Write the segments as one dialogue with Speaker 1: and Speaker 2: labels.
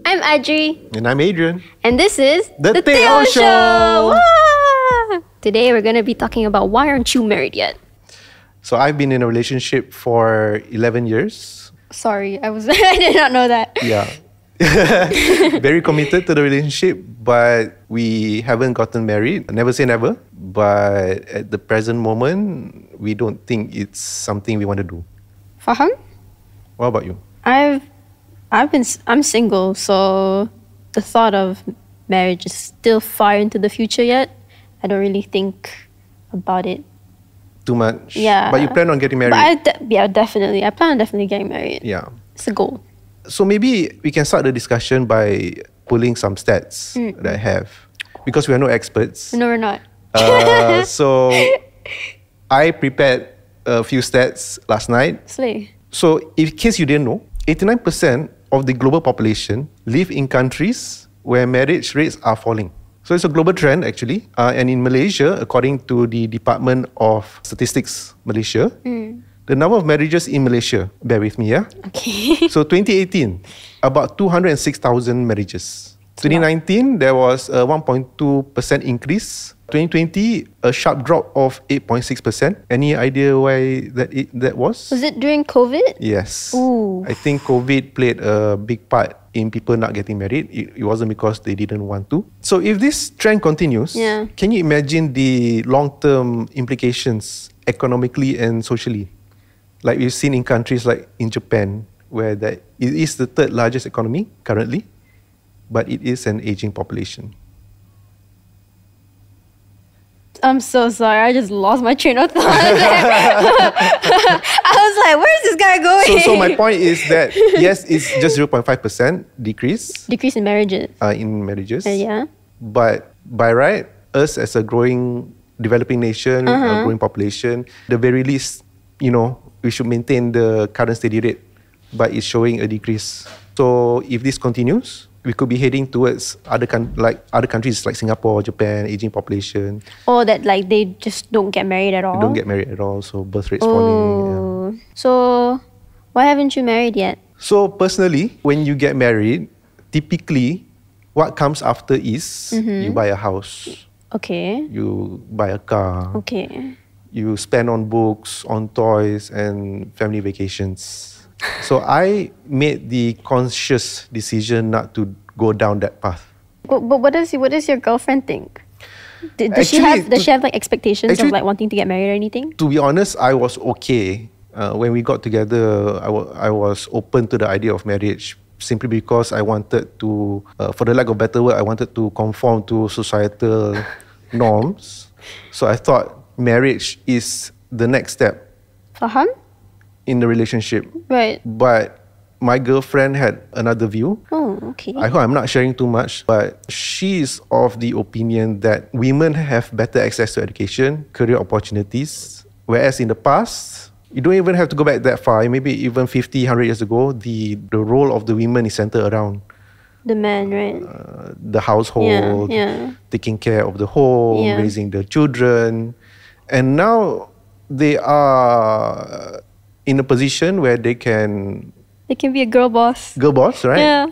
Speaker 1: I'm Adri.
Speaker 2: And I'm Adrian.
Speaker 1: And this is
Speaker 2: The Teo Show.
Speaker 1: Wah! Today we're going to be talking about why aren't you married yet?
Speaker 2: So I've been in a relationship for 11 years.
Speaker 1: Sorry, I did not know that.
Speaker 2: Yeah. Very committed to the relationship, but we haven't gotten married. Never say never. But at the present moment, we don't think it's something we want to do.
Speaker 1: Farhan?
Speaker 2: What about you?
Speaker 1: I'm single, so the thought of marriage is still far into the future yet. I don't really think about it
Speaker 2: Too much?
Speaker 1: Yeah.
Speaker 2: But you plan on getting married?
Speaker 1: Definitely. I plan on definitely getting married.
Speaker 2: Yeah.
Speaker 1: It's a goal.
Speaker 2: So maybe we can start the discussion by pulling some stats that I have. Because we are no experts.
Speaker 1: No, we're not.
Speaker 2: So I prepared a few stats last night.
Speaker 1: Slay.
Speaker 2: So in case you didn't know, 89% of the global population live in countries where marriage rates are falling. So it's a global trend actually. And in Malaysia, according to the Department of Statistics Malaysia, the number of marriages in Malaysia, bear with me, yeah?
Speaker 1: Okay.
Speaker 2: So 2018, about 206,000 marriages. 2019, there was a 1.2% increase. 2020, a sharp drop of 8.6%. Any idea why that was?
Speaker 1: Was it during COVID?
Speaker 2: Yes.
Speaker 1: Ooh.
Speaker 2: I think COVID played a big part in people not getting married. It wasn't because they didn't want to. So if this trend continues, can you imagine the long-term implications economically and socially? Like we've seen in countries like in Japan, where it is the third largest economy currently, but it is an aging population.
Speaker 1: I'm so sorry. I just lost my train of thought there. I was like, where's this guy going?
Speaker 2: So my point is that, yes, it's just 0.5% decrease.
Speaker 1: Decrease in marriages.
Speaker 2: In marriages.
Speaker 1: Yeah.
Speaker 2: But by right, us as a developing nation, a growing population, the very least, we should maintain the current steady rate. But it's showing a decrease. So if this continues, we could be heading towards other countries like Singapore, Japan, aging population.
Speaker 1: Or that they just don't get married at all.
Speaker 2: They don't get married at all, so birth rates falling. Yeah.
Speaker 1: So why haven't you married yet?
Speaker 2: So personally, when you get married, typically what comes after is you buy a house.
Speaker 1: Okay.
Speaker 2: You buy a car.
Speaker 1: Okay.
Speaker 2: You spend on books, on toys and family vacations. So I made the conscious decision not to go down that path.
Speaker 1: But what does your girlfriend think? Does she have expectations of wanting to get married or anything?
Speaker 2: To be honest, I was okay. When we got together, I was open to the idea of marriage simply because I wanted to, for the lack of better word, I wanted to conform to societal norms. So I thought marriage is the next step.
Speaker 1: Faham?
Speaker 2: In the relationship.
Speaker 1: Right.
Speaker 2: But my girlfriend had another view.
Speaker 1: Oh, okay.
Speaker 2: I hope I'm not sharing too much, but she is of the opinion that women have better access to education, career opportunities, whereas in the past, you don't even have to go back that far, maybe even 50, 100 years ago, the role of the women is centered around
Speaker 1: the man, right?
Speaker 2: The household, taking care of the home, raising the children. And now they are in a position where they can
Speaker 1: be a girl boss.
Speaker 2: Girl boss, right?
Speaker 1: Yeah.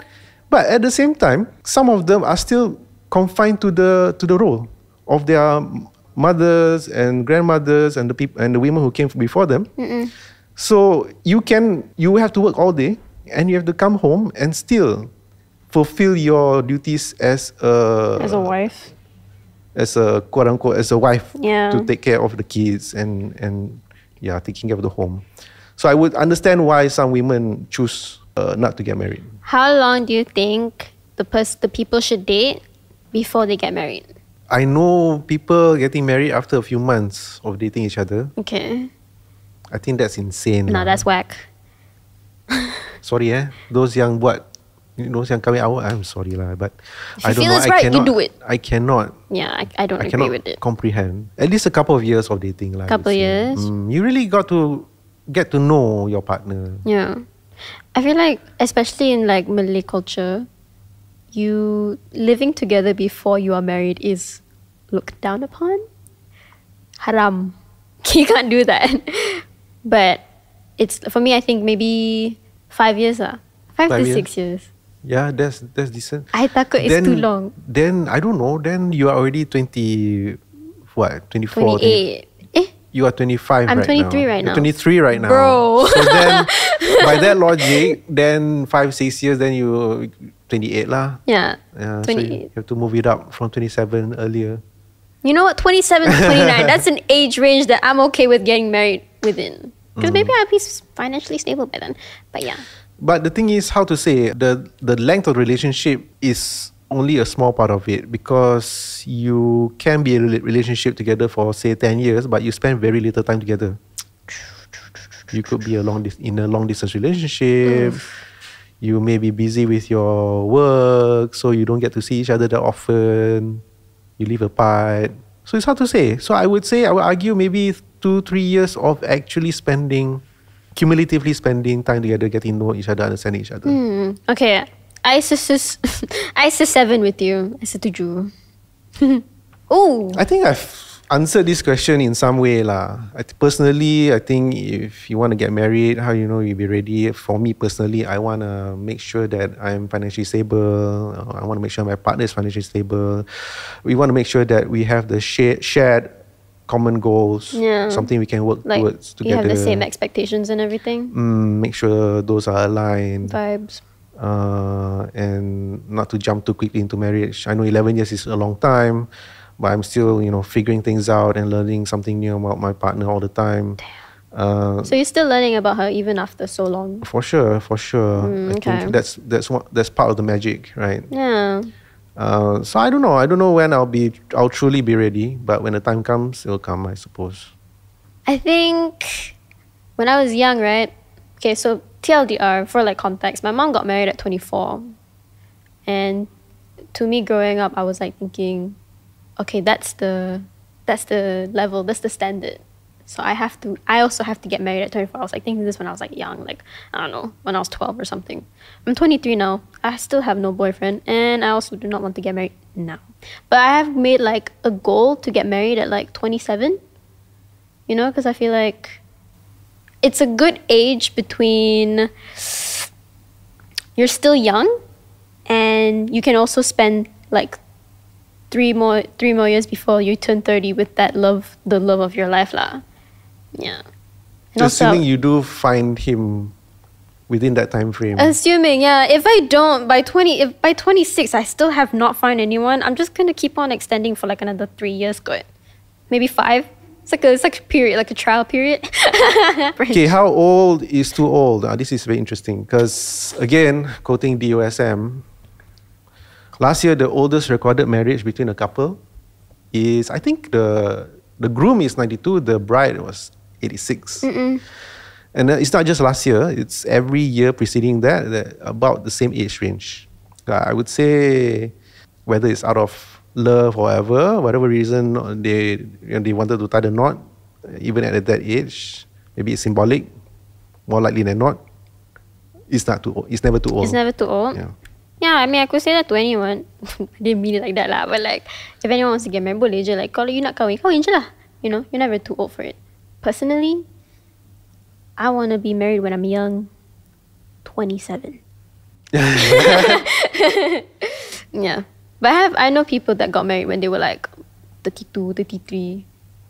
Speaker 2: But at the same time, some of them are still confined to the role of their mothers and grandmothers and the women who came before them. So you have to work all day and you have to come home and still fulfill your duties as a
Speaker 1: wife.
Speaker 2: As a quote unquote as a wife
Speaker 1: to
Speaker 2: take care of the kids and taking care of the home. So I would understand why some women choose not to get married.
Speaker 1: How long do you think the people should date before they get married?
Speaker 2: I know people getting married after a few months of dating each other.
Speaker 1: Okay.
Speaker 2: I think that's insane.
Speaker 1: No, that's whack.
Speaker 2: Sorry those yang kahwin awal, I'm sorry lah, but
Speaker 1: if you feel it's right, you do it.
Speaker 2: I cannot.
Speaker 1: Yeah, I don't agree with it.
Speaker 2: Comprehend. At least a couple of years of dating lah.
Speaker 1: Couple years.
Speaker 2: You really got to get to know your partner.
Speaker 1: Yeah. I feel like, especially in Malay culture, you living together before you are married is looked down upon. Haram. You can't do that. But for me, I think maybe 5 years. 5 to 6 years.
Speaker 2: Yeah, that's decent.
Speaker 1: I takut it's too long.
Speaker 2: Then I don't know. Then you are already 20. What? 24.
Speaker 1: 28.
Speaker 2: You are 25
Speaker 1: I'm
Speaker 2: right
Speaker 1: 23
Speaker 2: now.
Speaker 1: right now.
Speaker 2: You're 23 right now.
Speaker 1: Bro.
Speaker 2: So then, by that logic, then 5-6 years, then you 28 lah.
Speaker 1: Yeah.
Speaker 2: 28. So you
Speaker 1: 28.
Speaker 2: have to move it up from 27 earlier.
Speaker 1: You know what? 27 to 29. That's an age range that I'm okay with getting married within. Because maybe I'll be financially stable by then. But yeah.
Speaker 2: But the thing is, how to say, the length of the relationship is only a small part of it, because you can be in a relationship together for say 10 years, but you spend very little time together. You could be in a long distance relationship. You may be busy with your work, so you don't get to see each other that often. You live apart. So it's hard to say. So I would argue maybe 2-3 years of actually cumulatively spending time together, getting to know each other, understanding each other.
Speaker 1: Okay. I say 7 with you. I say 7. Oh.
Speaker 2: I think I've answered this question in some way lah. Personally, I think if you want to get married, how you know you'll be ready? For me personally, I want to make sure that I'm financially stable. I want to make sure my partner is financially stable. We want to make sure that we have the shared common goals. Yeah. Something we can work towards together.
Speaker 1: You have the same expectations and everything.
Speaker 2: Make sure those are aligned.
Speaker 1: Vibes.
Speaker 2: And not to jump too quickly into marriage. I know 11 years is a long time, but I'm still, figuring things out and learning something new about my partner all the time.
Speaker 1: So you're still learning about her even after so long? For
Speaker 2: sure. I think that's part of the magic, right?
Speaker 1: Yeah.
Speaker 2: So I don't know when I'll truly be ready, but when the time comes, it'll come, I suppose.
Speaker 1: I think when I was young, right? Okay, so TLDR, for like context, my mom got married at 24. And to me growing up, I was like thinking, okay, that's the level, that's the standard. So I also have to get married at 24. I was like thinking this when I was like young, like, I don't know, when I was 12 or something. I'm 23 now. I still have no boyfriend, and I also do not want to get married now. But I have made like a goal to get married at like 27, because I feel like it's a good age between you're still young and you can also spend like three more years before you turn 30 with the love of your life lah. Yeah. And
Speaker 2: assuming you do find him within that time frame.
Speaker 1: Assuming, yeah. If I don't, by 26 I still have not found anyone, I'm just gonna keep on extending for like another 3 years, good. Maybe 5. It's like a period, like a trial period.
Speaker 2: Okay, how old is too old? This is very interesting because, again, quoting DOSM, last year the oldest recorded marriage between a couple is, I think the groom is 92, the bride was 86. And it's not just last year, it's every year preceding that about the same age range. I would say whether it's out of love or whatever reason they wanted to tie the knot, even at that age, maybe it's symbolic, more likely than not, it's not too old. It's never too old.
Speaker 1: It's never too old? Yeah, I mean, I could say that to anyone. I didn't mean it like that lah, but like, if anyone wants to get married, boleh je. Like, kalau you nak kahwin je lah. You're never too old for it. Personally, I want to be married when I'm young. 27. Yeah. But I know people that got married when they were like 32, 33.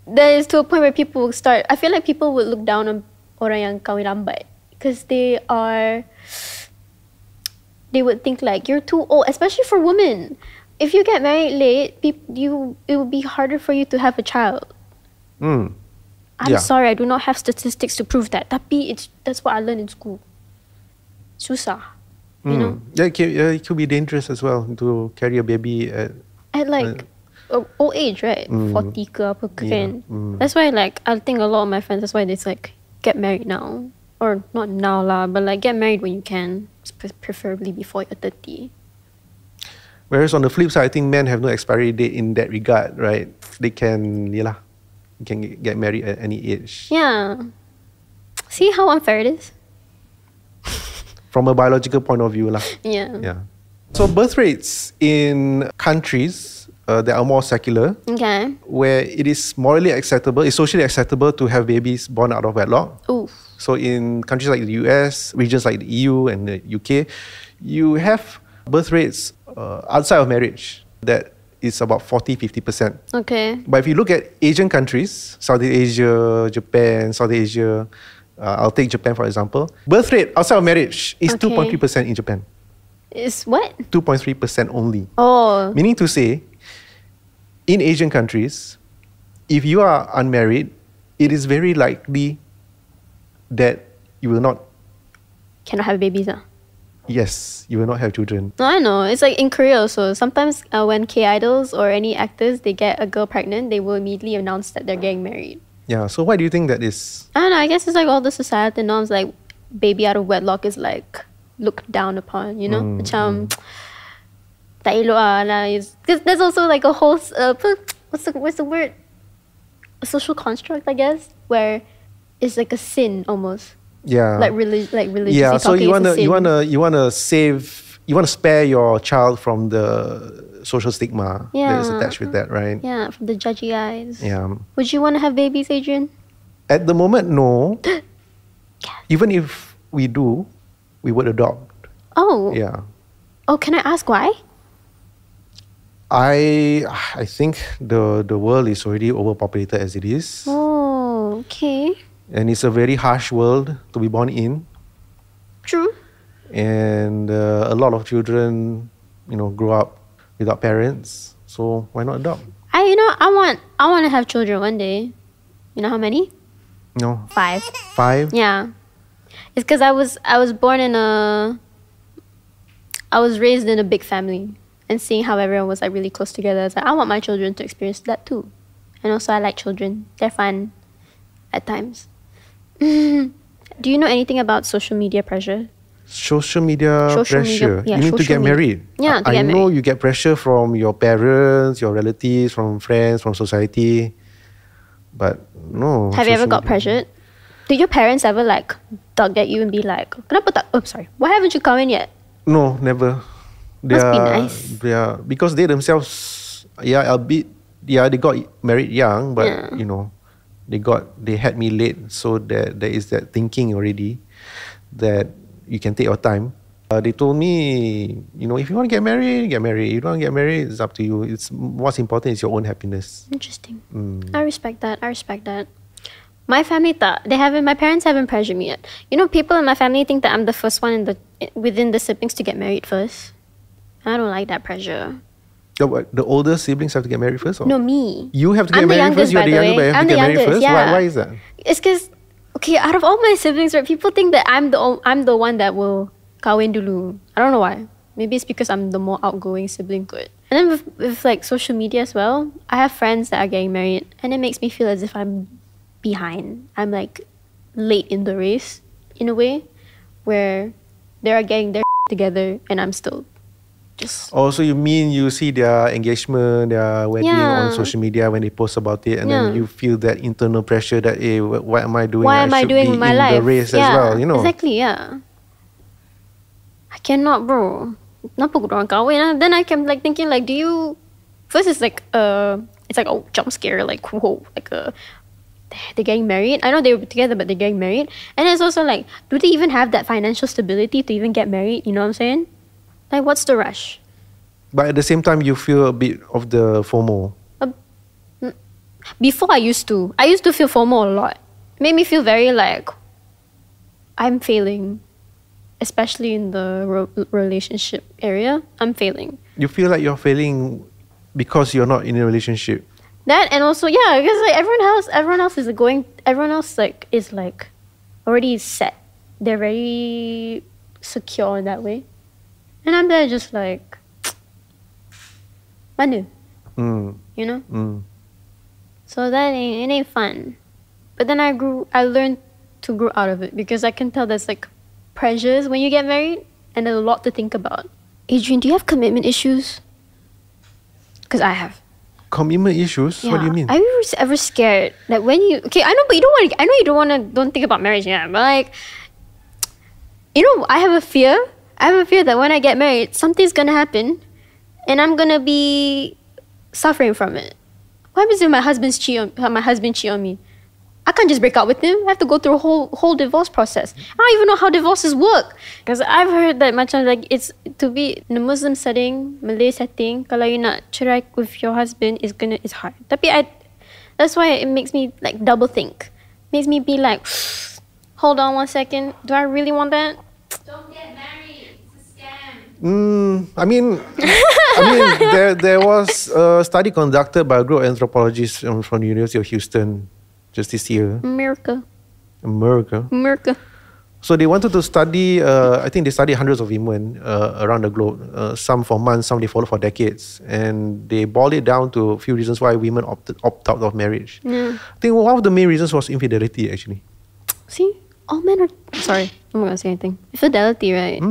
Speaker 1: There is to a point where people will start, I feel like people would look down on orang yang kahwin lambat because they would think like, you're too old, especially for women. If you get married late, it will be harder for you to have a child. I'm sorry, I do not have statistics to prove that. Tapi that's what I learned in school. Susah.
Speaker 2: Yeah, it could be dangerous as well to carry a baby at
Speaker 1: like old age, right? 40 ke apa ke kan. That's why like I think a lot of my friends, that's why they like get married now, or not now lah, but like get married when you can, preferably before you're 30.
Speaker 2: Whereas on the flip side, I think men have no expiry date in that regard, right? They can get married at any age.
Speaker 1: Yeah. See how unfair it is?
Speaker 2: From a biological point of view lah. Yeah. So birth rates in countries that are more secular, where it is morally acceptable, it's socially acceptable to have babies born out of wedlock. So in countries like the US, regions like the EU and the UK, you have birth rates outside of marriage, that is about 40-50%.
Speaker 1: Okay.
Speaker 2: But if you look at Asian countries, Southeast Asia, Japan, South Asia, I'll take Japan for example. Birth rate outside of marriage is 2.3% in Japan.
Speaker 1: Is what?
Speaker 2: 2.3% only.
Speaker 1: Oh.
Speaker 2: Meaning to say, in Asian countries, if you are unmarried, it is very likely that you will not...
Speaker 1: Cannot have babies, huh?
Speaker 2: Yes, you will not have children.
Speaker 1: No, I know. It's like in Korea also. Sometimes when K-idols or any actors, they get a girl pregnant, they will immediately announce that they're getting married.
Speaker 2: Yeah, so why do you think that is?
Speaker 1: I don't know. I guess it's like all the society norms, like baby out of wedlock is like looked down upon, you know? Macam, tak elok lah. Because there's also like a whole, what's the word? A social construct, I guess, where it's like a sin almost.
Speaker 2: Yeah.
Speaker 1: Like religiously
Speaker 2: yeah, so
Speaker 1: talking,
Speaker 2: you wanna spare your child from the social stigma that is attached with that, right?
Speaker 1: Yeah, from the judgy eyes.
Speaker 2: Yeah.
Speaker 1: Would you want to have babies, Adrian?
Speaker 2: At the moment, no.
Speaker 1: Yes.
Speaker 2: Even if we do, we would adopt.
Speaker 1: Oh.
Speaker 2: Yeah.
Speaker 1: Oh, can I ask why?
Speaker 2: I think the world is already overpopulated as it is.
Speaker 1: Oh, okay.
Speaker 2: And it's a very harsh world to be born in.
Speaker 1: True.
Speaker 2: And a lot of children, grow up without parents. So why not adopt?
Speaker 1: I want to have children one day. You know how many?
Speaker 2: No.
Speaker 1: 5.
Speaker 2: 5?
Speaker 1: Yeah. It's because I was raised in a big family, and seeing how everyone was like really close together, I was like, I want my children to experience that too. And also I like children. They're fun at times. Do you know anything about social media pressure?
Speaker 2: Social media pressure.
Speaker 1: Yeah,
Speaker 2: you need to get married.
Speaker 1: Yeah,
Speaker 2: I know you get pressure from your parents, your relatives, from friends, from society. But no.
Speaker 1: Have you ever got pressured? Did your parents ever like dug at you and be like, "Kenapa tak? Oh, sorry. Why haven't you come in yet?"
Speaker 2: No, never.
Speaker 1: Must be nice.
Speaker 2: Because they themselves, they got married young, but they had me late, so that there is that thinking already that you can take your time. They told me, if you want to get married, get married. You don't want to get married, it's up to you. What's important is your own happiness.
Speaker 1: Interesting. I respect that. My family my parents haven't pressured me yet. People in my family think that I'm the first one within the siblings to get married first. I don't like that pressure.
Speaker 2: The older siblings have to get married first? Or?
Speaker 1: No, me.
Speaker 2: You have to get married first? You're the youngest, but you have to get married first?
Speaker 1: Yeah.
Speaker 2: Why is that?
Speaker 1: It's because, out of all my siblings, right, people think that I'm the one that will kahwin dulu. I don't know why. Maybe it's because I'm the more outgoing sibling kot. And then with like social media as well, I have friends that are getting married, and it makes me feel as if I'm behind. I'm like late in the race in a way, where they are getting their together and I'm still just...
Speaker 2: Oh, so you see their engagement, their wedding on social media when they post about it, and then you feel that internal pressure that, hey, what am I doing?
Speaker 1: Why am I doing with my life?
Speaker 2: The race as well,
Speaker 1: Exactly, yeah. I cannot, bro. Kenapa korang kahwin? Then I can like thinking like, do you... First it's like it's like a jump scare, like whoa, like they're getting married. I know they were together, but they're getting married. And it's also like, do they even have that financial stability to even get married? You know what I'm saying? Like, what's the rush?
Speaker 2: But at the same time, you feel a bit of the FOMO.
Speaker 1: Before I used to feel FOMO a lot. It made me feel very like I'm failing, especially in the relationship area. I'm failing. You feel like
Speaker 2: you're failing because you're not in a relationship.
Speaker 1: That, and also because like everyone else is like already set. They're very secure in that way, and I'm there just like, mana, So that ain't fun. But then I learned to grow out of it, because I can tell there's like pressures when you get married, and there's a lot to think about. Adrian, do you have commitment issues? Because I have.
Speaker 2: Commitment issues?
Speaker 1: Yeah.
Speaker 2: What do you mean?
Speaker 1: Are you ever scared that when you... Okay, I know, but you don't think about marriage, yeah. But like, I have a fear. I have a fear that when I get married, something's gonna happen, and I'm gonna be suffering from it. What happens if my husband cheat on me? I can't just break up with him. I have to go through a whole divorce process. I don't even know how divorces work. Because I've heard that macam like it's to be in a Muslim setting, Malay setting, kalau you nak cerai with your husband it's hard. Tapi that's why it makes me like double think. Makes me be like, hold on 1 second. Do I really want that?
Speaker 3: Don't get married. It's a scam.
Speaker 2: I mean, there was a study conducted by a group of anthropologists from the University of Houston just this year.
Speaker 1: America.
Speaker 2: So they wanted to study, I think they studied hundreds of women around the globe, some for months, some they followed for decades. And they boiled it down to a few reasons why women opt out of marriage.
Speaker 1: Yeah.
Speaker 2: I think one of the main reasons was infidelity, actually.
Speaker 1: See, all men are... Sorry, I'm not going to say anything. Infidelity, right?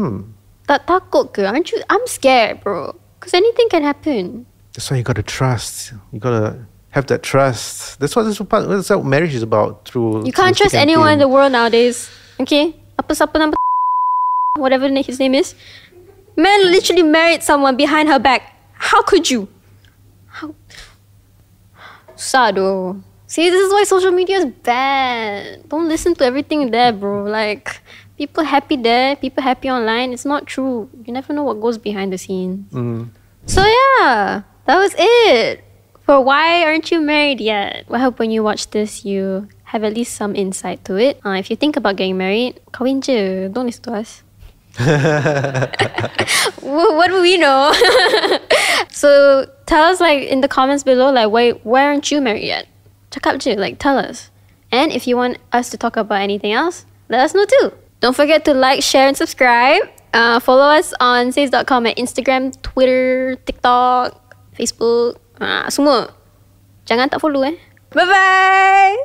Speaker 1: Tak takut ke? Aren't you... I'm scared, bro. Because anything can happen.
Speaker 2: That's why you got to trust. You got to have that trust. That's what marriage is about.
Speaker 1: You can't trust anyone in the world nowadays. Okay? Apa-sapa nama whatever his name is. Man literally married someone behind her back. How could you? How? Sado. See, this is why social media is bad. Don't listen to everything there, bro. Like, people happy there, people happy online. It's not true. You never know what goes behind the scenes. So yeah, that was it for Why Aren't You Married Yet? I hope when you watch this, you have at least some insight to it. If you think about getting married, kahwin je. Don't listen to us. What do we know? So tell us like in the comments below, like why aren't you married yet? Cakap je, like tell us. And if you want us to talk about anything else, let us know too. Don't forget to like, share and subscribe. Follow us on says.com at Instagram, Twitter, TikTok, Facebook, semua. Jangan tak follow Bye bye.